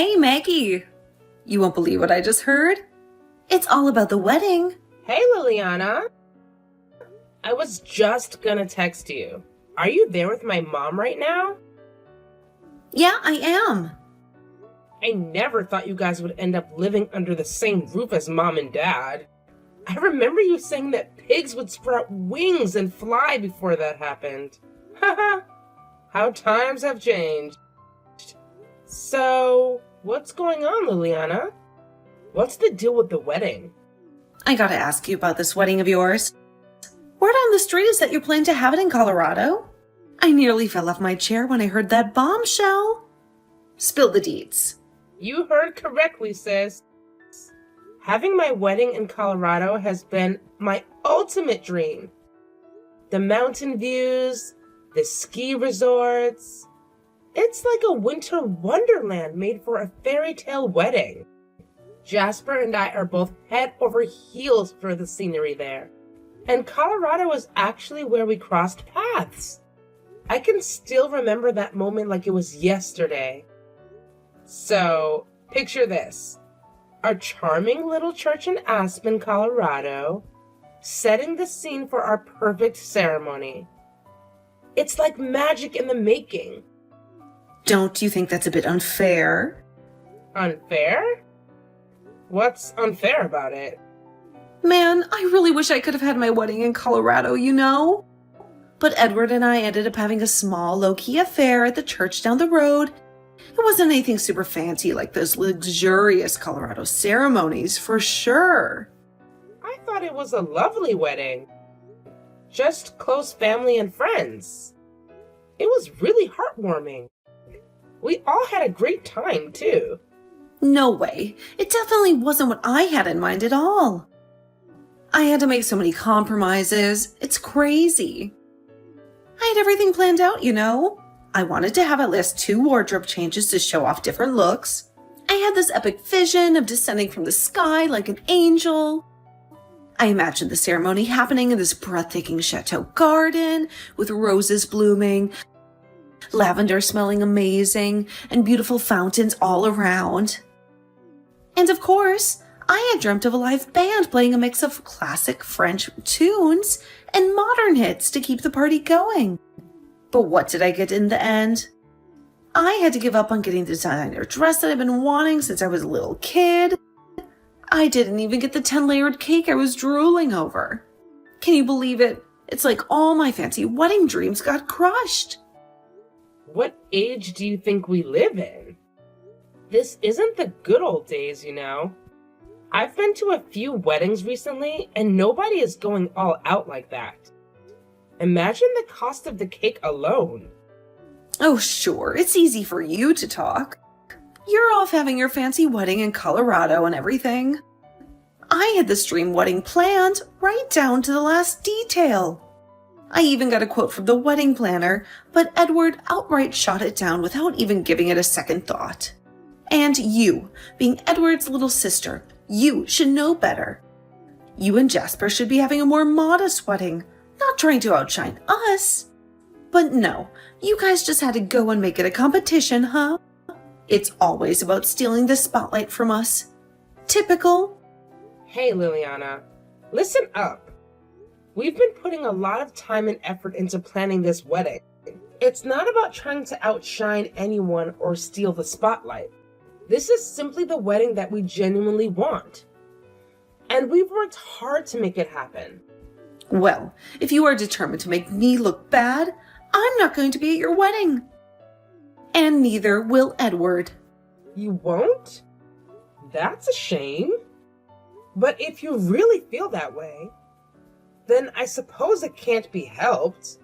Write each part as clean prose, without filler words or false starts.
Hey, Maggie. You won't believe what I just heard. It's all about the wedding. Hey, Liliana. I was just gonna text you. Are you there with my mom right now? Yeah, I am. I never thought you guys would end up living under the same roof as mom and dad. I remember you saying that pigs would sprout wings and fly before that happened. Haha, how times have changed. So, what's going on, Liliana? What's the deal with the wedding? I gotta ask you about this wedding of yours. Word on the street is that you plan to have it in Colorado. I nearly fell off my chair when I heard that bombshell. Spill the deeds. You heard correctly, sis. Having my wedding in Colorado has been my ultimate dream. The mountain views, the ski resorts. It's like a winter wonderland made for a fairy tale wedding. Jasper and I are both head over heels for the scenery there. And Colorado is actually where we crossed paths. I can still remember that moment like it was yesterday. So, picture this. A charming little church in Aspen, Colorado, setting the scene for our perfect ceremony. It's like magic in the making. Don't you think that's a bit unfair? Unfair? What's unfair about it? Man, I really wish I could have had my wedding in Colorado, you know? But Edward and I ended up having a small, low-key affair at the church down the road. It wasn't anything super fancy like those luxurious Colorado ceremonies, for sure. I thought it was a lovely wedding. Just close family and friends. It was really heartwarming. We all had a great time, too. No way. It definitely wasn't what I had in mind at all. I had to make so many compromises. It's crazy. I had everything planned out, you know. I wanted to have at least 2 wardrobe changes to show off different looks. I had this epic vision of descending from the sky like an angel. I imagined the ceremony happening in this breathtaking chateau garden with roses blooming, lavender smelling amazing, and beautiful fountains all around. And of course, I had dreamt of a live band playing a mix of classic French tunes and modern hits to keep the party going. But what did I get in the end? I had to give up on getting the designer dress that I've been wanting since I was a little kid. I didn't even get the 10-layered cake I was drooling over. Can you believe it? It's like all my fancy wedding dreams got crushed. What age do you think we live in? This isn't the good old days, you know. I've been to a few weddings recently, and nobody is going all out like that. Imagine the cost of the cake alone. Oh, sure, it's easy for you to talk. You're off having your fancy wedding in Colorado and everything. I had this dream wedding planned right down to the last detail. I even got a quote from the wedding planner, but Edward outright shot it down without even giving it a second thought. And you, being Edward's little sister, you should know better. You and Jasper should be having a more modest wedding, not trying to outshine us. But no, you guys just had to go and make it a competition, huh? It's always about stealing the spotlight from us. Typical. Hey, Liliana, listen up. We've been putting a lot of time and effort into planning this wedding. It's not about trying to outshine anyone or steal the spotlight. This is simply the wedding that we genuinely want. And we've worked hard to make it happen. Well, if you are determined to make me look bad, I'm not going to be at your wedding. And neither will Edward. You won't? That's a shame. But if you really feel that way, then I suppose it can't be helped.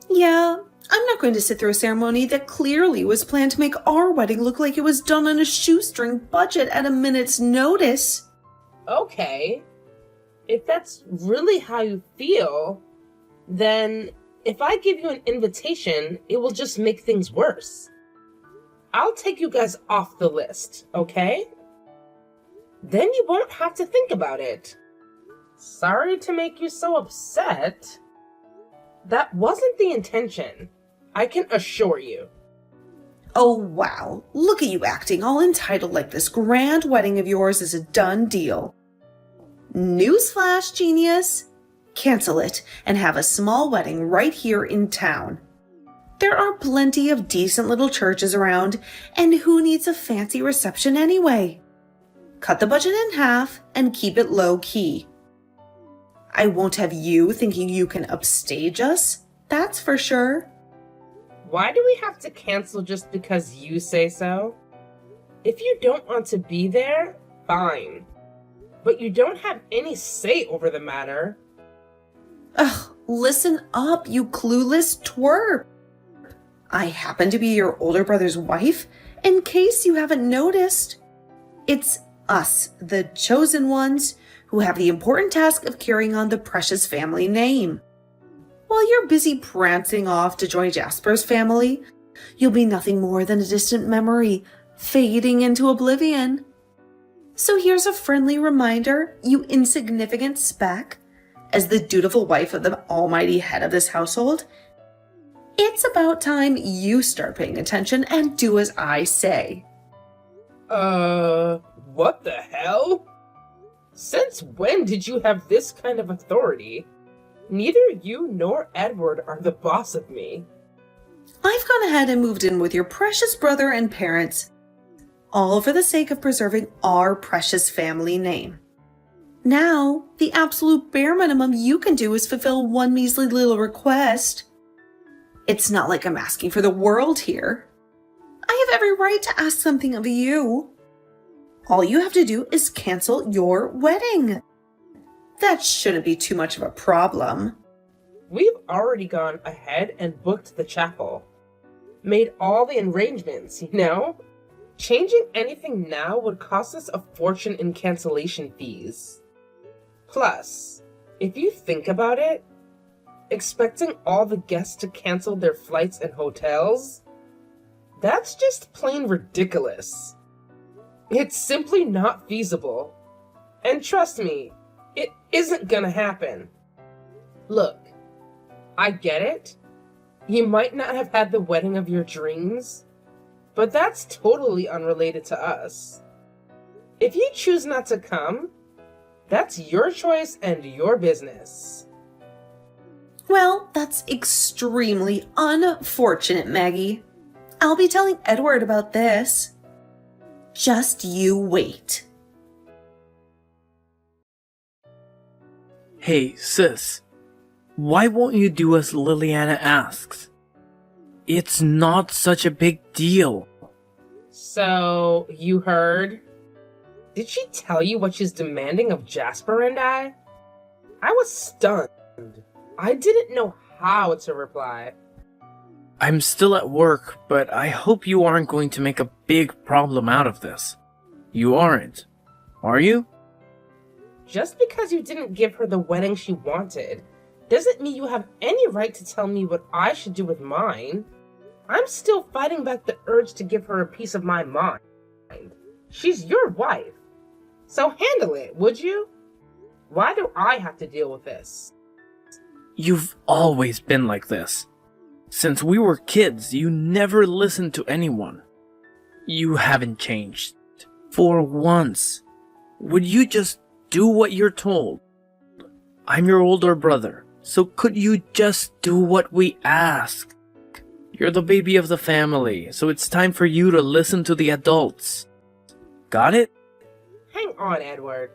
Yeah, I'm not going to sit through a ceremony that clearly was planned to make our wedding look like it was done on a shoestring budget at a minute's notice. Okay. If that's really how you feel, then if I give you an invitation, it will just make things worse. I'll take you guys off the list, okay? Then you won't have to think about it. Sorry to make you so upset. That wasn't the intention. I can assure you. Oh wow, look at you acting all entitled like this grand wedding of yours is a done deal. Newsflash, genius! Cancel it and have a small wedding right here in town. There are plenty of decent little churches around, and who needs a fancy reception anyway? Cut the budget in half and keep it low key. I won't have you thinking you can upstage us, that's for sure. Why do we have to cancel just because you say so? If you don't want to be there, fine. But you don't have any say over the matter. Ugh, listen up, you clueless twerp. I happen to be your older brother's wife, in case you haven't noticed. It's us, the chosen ones, who have the important task of carrying on the precious family name. While you're busy prancing off to join Jasper's family, you'll be nothing more than a distant memory, fading into oblivion. So here's a friendly reminder, you insignificant speck, as the dutiful wife of the almighty head of this household, it's about time you start paying attention and do as I say. What the hell? Since when did you have this kind of authority? Neither you nor Edward are the boss of me. I've gone ahead and moved in with your precious brother and parents, all for the sake of preserving our precious family name. Now, the absolute bare minimum you can do is fulfill one measly little request. It's not like I'm asking for the world here. I have every right to ask something of you. All you have to do is cancel your wedding. That shouldn't be too much of a problem. We've already gone ahead and booked the chapel. Made all the arrangements, you know? Changing anything now would cost us a fortune in cancellation fees. Plus, if you think about it, expecting all the guests to cancel their flights and hotels, that's just plain ridiculous. It's simply not feasible. And trust me, it isn't gonna happen. Look, I get it. You might not have had the wedding of your dreams, but that's totally unrelated to us. If you choose not to come, that's your choice and your business. Well, that's extremely unfortunate, Maggie. I'll be telling Edward about this. Just you wait. Hey, sis. Why won't you do as Liliana asks? It's not such a big deal. So, you heard? Did she tell you what she's demanding of Jasper and I? I was stunned. I didn't know how to reply. I'm still at work, but I hope you aren't going to make a big problem out of this. You aren't, are you? Just because you didn't give her the wedding she wanted, doesn't mean you have any right to tell me what I should do with mine. I'm still fighting back the urge to give her a piece of my mind. She's your wife. So handle it, would you? Why do I have to deal with this? You've always been like this. Since we were kids, you never listened to anyone. You haven't changed. For once. Would you just do what you're told? I'm your older brother, so could you just do what we ask? You're the baby of the family, so it's time for you to listen to the adults. Got it? Hang on, Edward.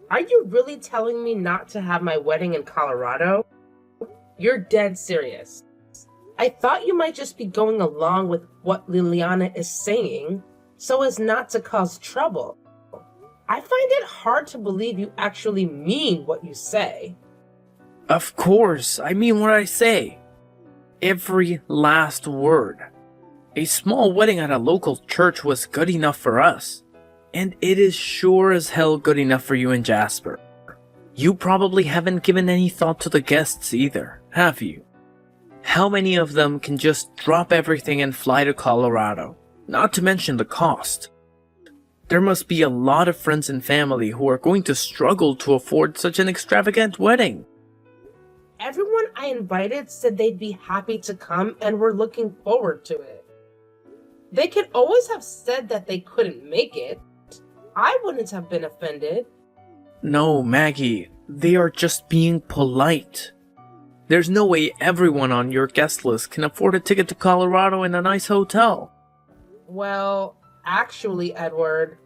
Are you really telling me not to have my wedding in Colorado? You're dead serious. I thought you might just be going along with what Liliana is saying so as not to cause trouble. I find it hard to believe you actually mean what you say. Of course, I mean what I say. Every last word. A small wedding at a local church was good enough for us. And it is sure as hell good enough for you and Jasper. You probably haven't given any thought to the guests either, have you? How many of them can just drop everything and fly to Colorado? Not to mention the cost. There must be a lot of friends and family who are going to struggle to afford such an extravagant wedding. Everyone I invited said they'd be happy to come and were looking forward to it. They could always have said that they couldn't make it. I wouldn't have been offended. No, Maggie, they are just being polite. There's no way everyone on your guest list can afford a ticket to Colorado in a nice hotel. Well, actually, Edward,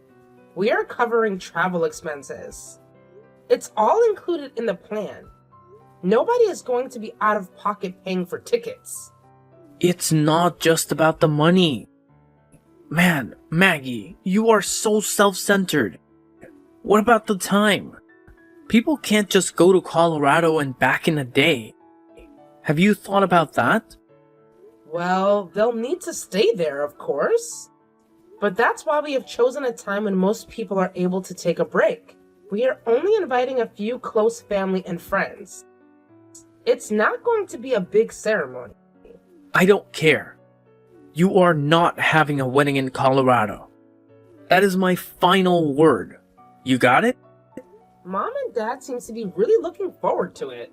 we are covering travel expenses. It's all included in the plan. Nobody is going to be out of pocket paying for tickets. It's not just about the money. Man, Maggie, you are so self-centered. What about the time? People can't just go to Colorado and back in a day. Have you thought about that? Well, they'll need to stay there, of course. But that's why we have chosen a time when most people are able to take a break. We are only inviting a few close family and friends. It's not going to be a big ceremony. I don't care. You are not having a wedding in Colorado. That is my final word. You got it? Mom and Dad seem to be really looking forward to it.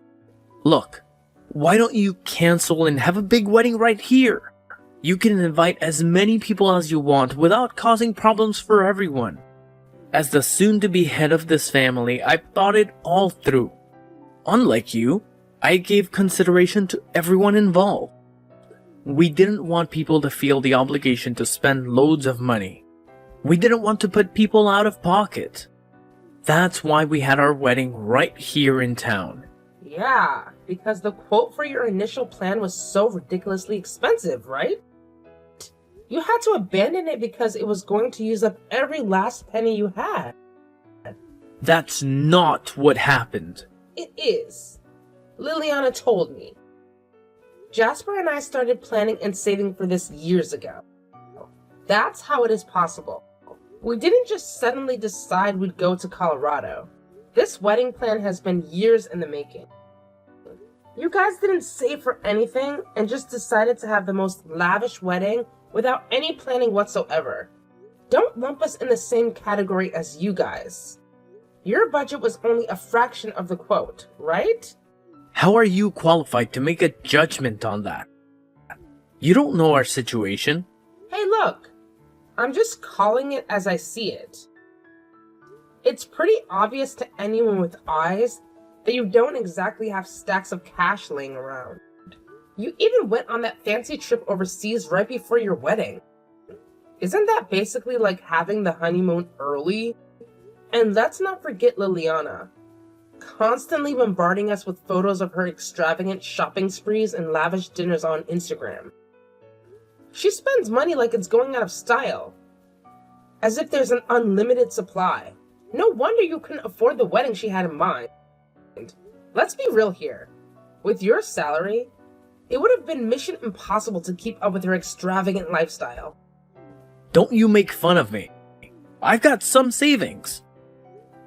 Look, why don't you cancel and have a big wedding right here? You can invite as many people as you want without causing problems for everyone. As the soon-to-be head of this family, I've thought it all through. Unlike you, I gave consideration to everyone involved. We didn't want people to feel the obligation to spend loads of money. We didn't want to put people out of pocket. That's why we had our wedding right here in town. Yeah, because the quote for your initial plan was so ridiculously expensive, right? You had to abandon it because it was going to use up every last penny you had. That's not what happened. It is. Liliana told me. Jasper and I started planning and saving for this years ago. That's how it is possible. We didn't just suddenly decide we'd go to Colorado. This wedding plan has been years in the making. You guys didn't save for anything and just decided to have the most lavish wedding without any planning whatsoever. Don't lump us in the same category as you guys. Your budget was only a fraction of the quote, right? How are you qualified to make a judgment on that? You don't know our situation. Hey, look. I'm just calling it as I see it. It's pretty obvious to anyone with eyes that you don't exactly have stacks of cash laying around. You even went on that fancy trip overseas right before your wedding. Isn't that basically like having the honeymoon early? And let's not forget Liliana, constantly bombarding us with photos of her extravagant shopping sprees and lavish dinners on Instagram. She spends money like it's going out of style, as if there's an unlimited supply. No wonder you couldn't afford the wedding she had in mind. Let's be real here. With your salary, it would have been mission impossible to keep up with her extravagant lifestyle. Don't you make fun of me. I've got some savings.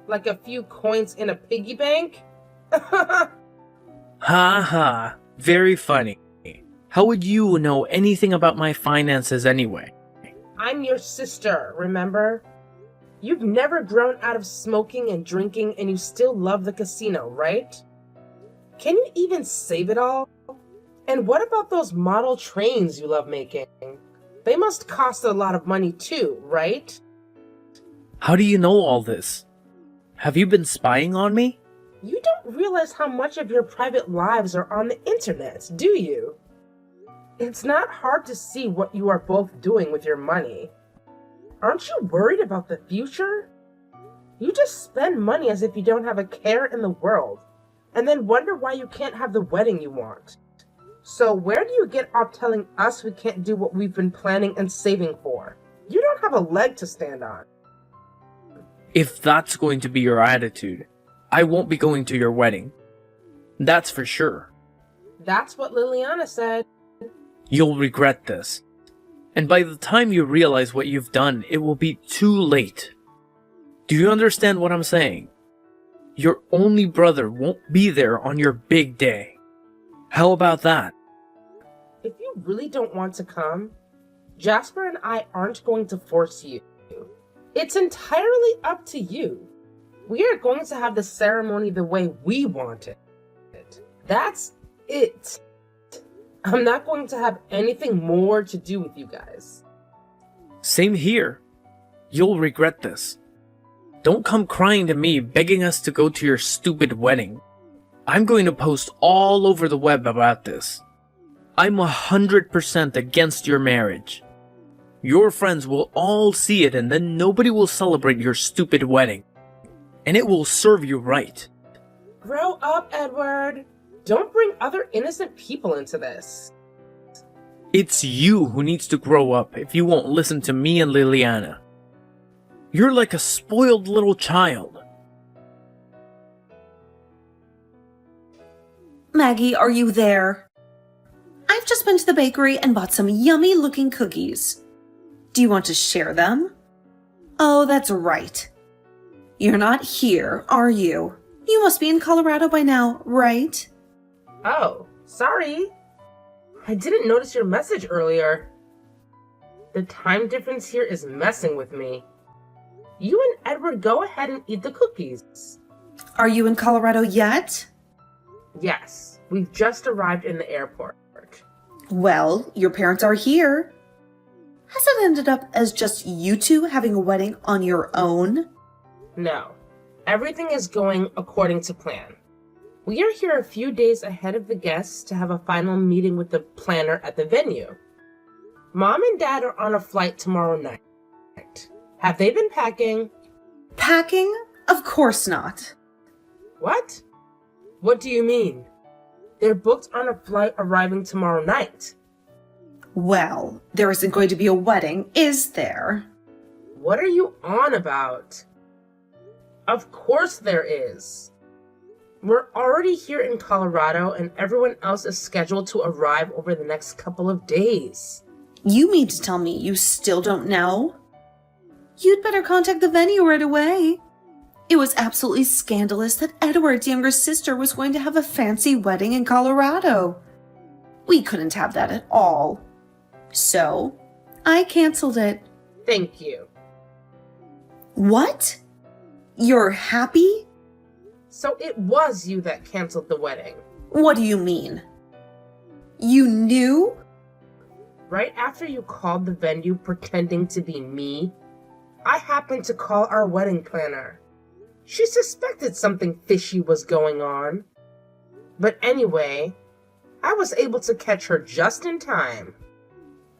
Like a few coins in a piggy bank? Ha ha. Very funny. How would you know anything about my finances anyway? I'm your sister, remember? You've never grown out of smoking and drinking and you still love the casino, right? Can you even save it all? And what about those model trains you love making? They must cost a lot of money too, right? How do you know all this? Have you been spying on me? You don't realize how much of your private lives are on the internet, do you? It's not hard to see what you are both doing with your money. Aren't you worried about the future? You just spend money as if you don't have a care in the world, and then wonder why you can't have the wedding you want. So where do you get off telling us we can't do what we've been planning and saving for? You don't have a leg to stand on. If that's going to be your attitude, I won't be going to your wedding. That's for sure. That's what Liliana said. You'll regret this. And by the time you realize what you've done, it will be too late. Do you understand what I'm saying? Your only brother won't be there on your big day. How about that? If you really don't want to come, Jasper and I aren't going to force you. It's entirely up to you. We are going to have the ceremony the way we want it. That's it. I'm not going to have anything more to do with you guys. Same here. You'll regret this. Don't come crying to me begging us to go to your stupid wedding. I'm going to post all over the web about this. I'm 100% against your marriage. Your friends will all see it and then nobody will celebrate your stupid wedding. And it will serve you right. Grow up, Edward. Don't bring other innocent people into this. It's you who needs to grow up if you won't listen to me and Liliana. You're like a spoiled little child. Maggie, are you there? I've just been to the bakery and bought some yummy looking cookies. Do you want to share them? Oh, that's right. You're not here, are you? You must be in Colorado by now, right? Oh, sorry. I didn't notice your message earlier. The time difference here is messing with me. You and Edward go ahead and eat the cookies. Are you in Colorado yet? Yes, we've just arrived in the airport. Well, your parents are here. Has it ended up as just you two having a wedding on your own? No, everything is going according to plan. We are here a few days ahead of the guests to have a final meeting with the planner at the venue. Mom and Dad are on a flight tomorrow night. Have they been packing? Packing? Of course not. What? What do you mean? They're booked on a flight arriving tomorrow night. Well, there isn't going to be a wedding, is there? What are you on about? Of course there is. We're already here in Colorado and everyone else is scheduled to arrive over the next couple of days. You mean to tell me you still don't know? You'd better contact the venue right away. It was absolutely scandalous that Edward's younger sister was going to have a fancy wedding in Colorado. We couldn't have that at all. So, I canceled it. Thank you. What? You're happy? So it was you that canceled the wedding. What do you mean? You knew? Right after you called the venue pretending to be me, I happened to call our wedding planner. She suspected something fishy was going on. But anyway, I was able to catch her just in time.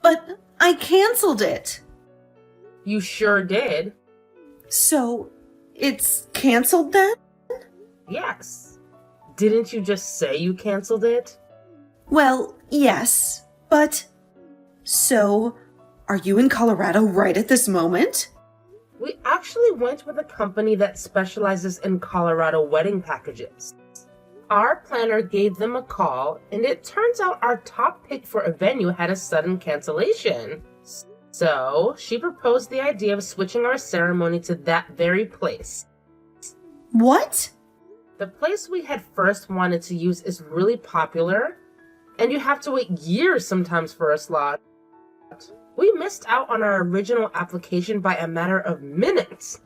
But I canceled it. You sure did. So, it's canceled then? Yes. Didn't you just say you canceled it? Well, yes, but... So, are you in Colorado right at this moment? We actually went with a company that specializes in Colorado wedding packages. Our planner gave them a call, and it turns out our top pick for a venue had a sudden cancellation. So, she proposed the idea of switching our ceremony to that very place. What? The place we had first wanted to use is really popular, and you have to wait years sometimes for a slot. We missed out on our original application by a matter of minutes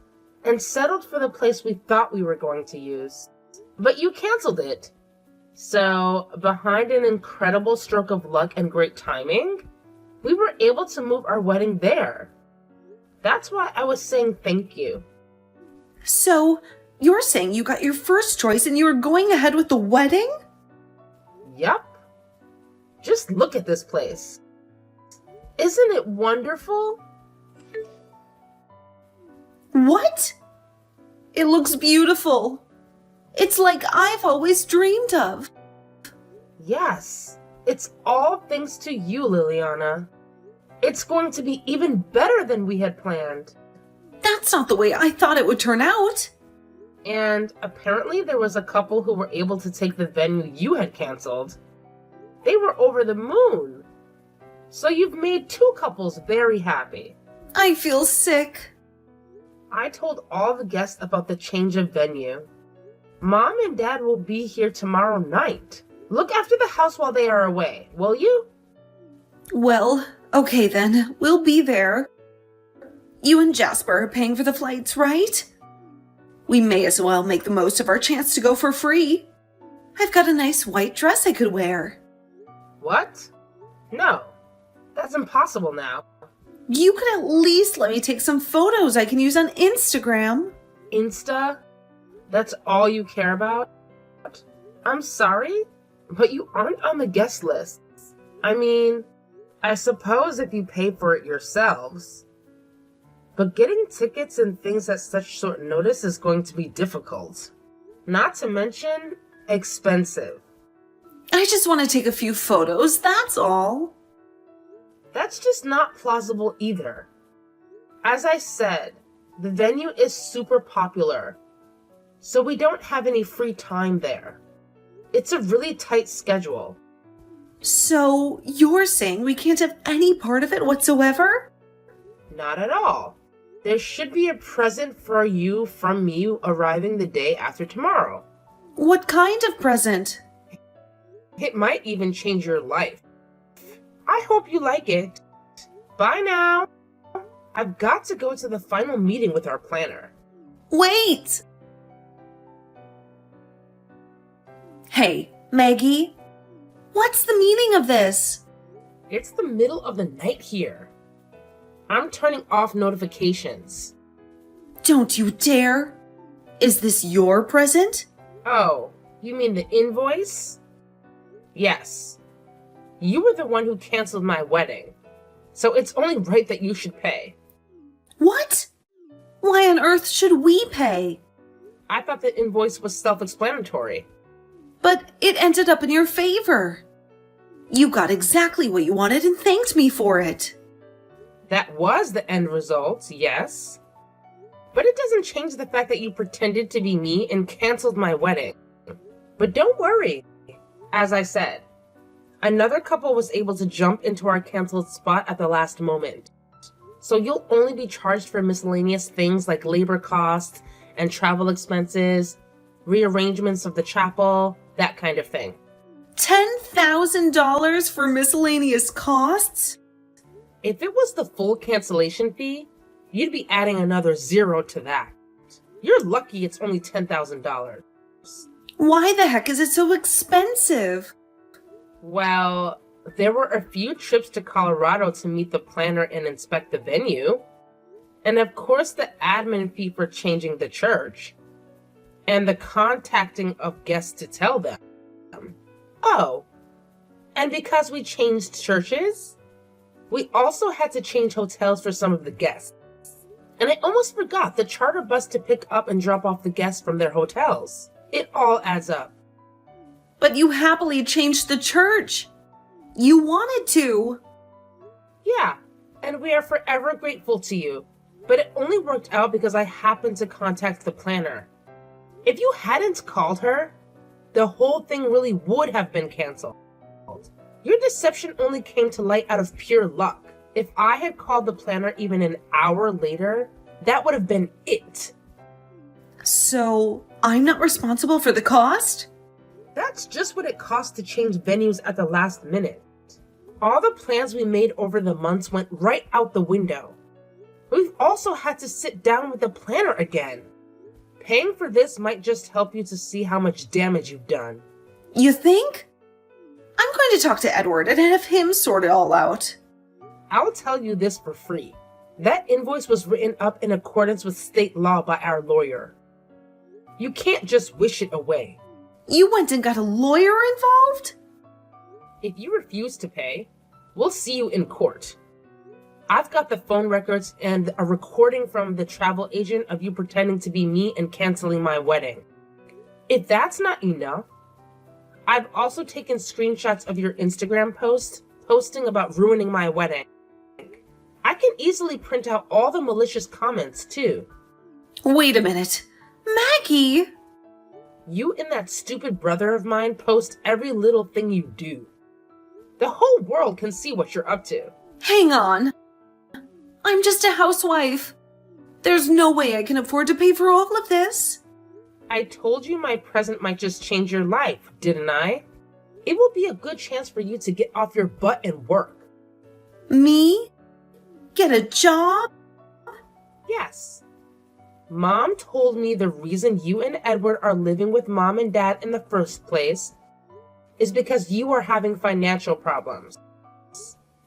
and settled for the place we thought we were going to use. But you canceled it. So, behind an incredible stroke of luck and great timing, we were able to move our wedding there. That's why I was saying thank you. So, you're saying you got your first choice and you were going ahead with the wedding? Yup. Just look at this place. Isn't it wonderful? What? It looks beautiful. It's like I've always dreamed of. Yes, it's all thanks to you, Liliana. It's going to be even better than we had planned. That's not the way I thought it would turn out. And apparently there was a couple who were able to take the venue you had canceled. They were over the moon. So you've made two couples very happy. I feel sick. I told all the guests about the change of venue. Mom and Dad will be here tomorrow night. Look after the house while they are away, will you? Well, okay then. We'll be there. You and Jasper are paying for the flights, right? We may as well make the most of our chance to go for free. I've got a nice white dress I could wear. What? No, that's impossible now. You could at least let me take some photos I can use on Instagram. Insta? That's all you care about? I'm sorry, but you aren't on the guest list. I mean, I suppose if you pay for it yourselves. But getting tickets and things at such short notice is going to be difficult. Not to mention, expensive. I just want to take a few photos, that's all. That's just not plausible either. As I said, the venue is super popular, so we don't have any free time there. It's a really tight schedule. So, you're saying we can't have any part of it whatsoever? Not at all. There should be a present for you from me arriving the day after tomorrow. What kind of present? It might even change your life. I hope you like it. Bye now. I've got to go to the final meeting with our planner. Wait! Hey, Maggie. What's the meaning of this? It's the middle of the night here. I'm turning off notifications. Don't you dare! Is this your present? Oh, you mean the invoice? Yes. You were the one who canceled my wedding, so it's only right that you should pay. What? Why on earth should we pay? I thought the invoice was self-explanatory. But it ended up in your favor. You got exactly what you wanted and thanked me for it. That was the end result, yes. But it doesn't change the fact that you pretended to be me and canceled my wedding. But don't worry. As I said, another couple was able to jump into our canceled spot at the last moment. So you'll only be charged for miscellaneous things like labor costs and travel expenses, rearrangements of the chapel, that kind of thing. $10,000 for miscellaneous costs? If it was the full cancellation fee, you'd be adding another zero to that. You're lucky it's only $10,000. Why the heck is it so expensive? Well, there were a few trips to Colorado to meet the planner and inspect the venue. And of course the admin fee for changing the church. And the contacting of guests to tell them. Oh, and because we changed churches, we also had to change hotels for some of the guests. And I almost forgot the charter bus to pick up and drop off the guests from their hotels. It all adds up. But you happily changed the church. You wanted to. Yeah, and we are forever grateful to you. But it only worked out because I happened to contact the planner. If you hadn't called her, the whole thing really would have been canceled. Your deception only came to light out of pure luck. If I had called the planner even an hour later, that would have been it. So, I'm not responsible for the cost? That's just what it costs to change venues at the last minute. All the plans we made over the months went right out the window. We've also had to sit down with the planner again. Paying for this might just help you to see how much damage you've done. You think? I'm going to talk to Edward and have him sort it all out. I'll tell you this for free. That invoice was written up in accordance with state law by our lawyer. You can't just wish it away. You went and got a lawyer involved? If you refuse to pay, we'll see you in court. I've got the phone records and a recording from the travel agent of you pretending to be me and canceling my wedding. If that's not enough, I've also taken screenshots of your Instagram post posting about ruining my wedding. I can easily print out all the malicious comments too. Wait a minute. Maggie! You and that stupid brother of mine post every little thing you do. The whole world can see what you're up to. Hang on. I'm just a housewife. There's no way I can afford to pay for all of this. I told you my present might just change your life, didn't I? It will be a good chance for you to get off your butt and work. Me? Get a job? Yes. Mom told me the reason you and Edward are living with Mom and Dad in the first place is because you are having financial problems.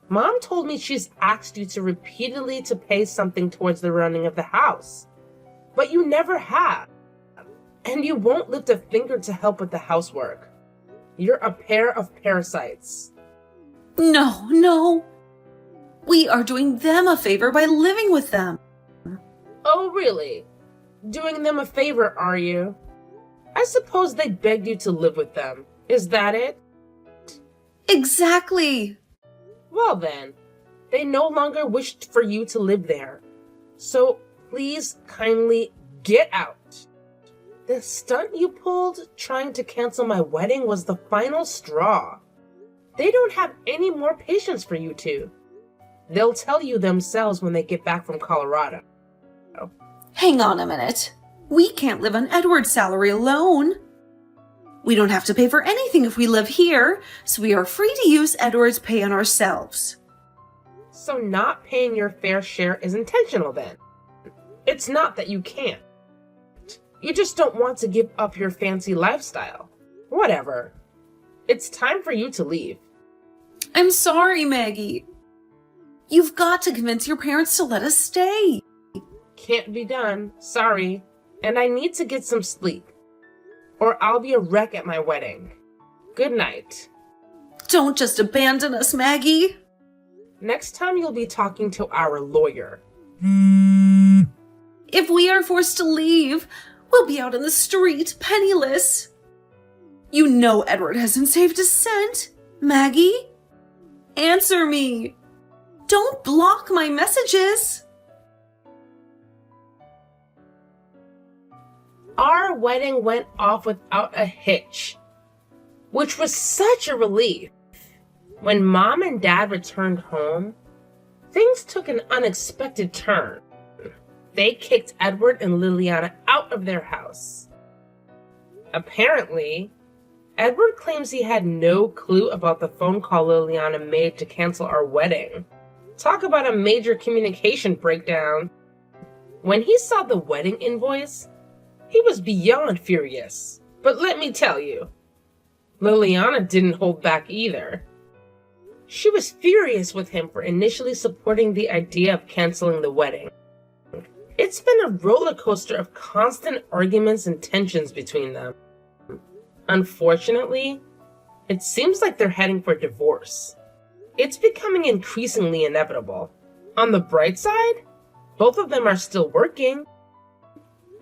Mom told me she's asked you to repeatedly to pay something towards the running of the house, but you never have. And you won't lift a finger to help with the housework. You're a pair of parasites. No. We are doing them a favor by living with them. Oh, really? Doing them a favor, are you? I suppose they begged you to live with them. Is that it? Exactly. Well then, they no longer wished for you to live there. So please kindly get out. The stunt you pulled trying to cancel my wedding was the final straw. They don't have any more patience for you two. They'll tell you themselves when they get back from Colorado. Hang on a minute. We can't live on Edward's salary alone. We don't have to pay for anything if we live here, so we are free to use Edward's pay on ourselves. So not paying your fair share is intentional then. It's not that you can't. You just don't want to give up your fancy lifestyle. Whatever. It's time for you to leave. I'm sorry, Maggie. You've got to convince your parents to let us stay. Can't be done. Sorry. And I need to get some sleep, or I'll be a wreck at my wedding. Good night. Don't just abandon us, Maggie. Next time you'll be talking to our lawyer. If we are forced to leave, we'll be out in the street, penniless. You know Edward hasn't saved a cent. Maggie? Answer me. Don't block my messages. Our wedding went off without a hitch, which was such a relief. When Mom and Dad returned home, things took an unexpected turn. They kicked Edward and Liliana out of their house. Apparently, Edward claims he had no clue about the phone call Liliana made to cancel our wedding. Talk about a major communication breakdown. When he saw the wedding invoice, he was beyond furious. But let me tell you, Liliana didn't hold back either. She was furious with him for initially supporting the idea of canceling the wedding. It's been a roller coaster of constant arguments and tensions between them. Unfortunately, it seems like they're heading for divorce. It's becoming increasingly inevitable. On the bright side, both of them are still working,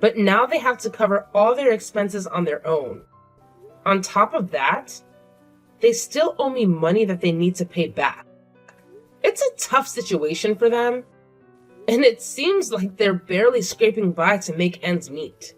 but now they have to cover all their expenses on their own. On top of that, they still owe me money that they need to pay back. It's a tough situation for them, and it seems like they're barely scraping by to make ends meet.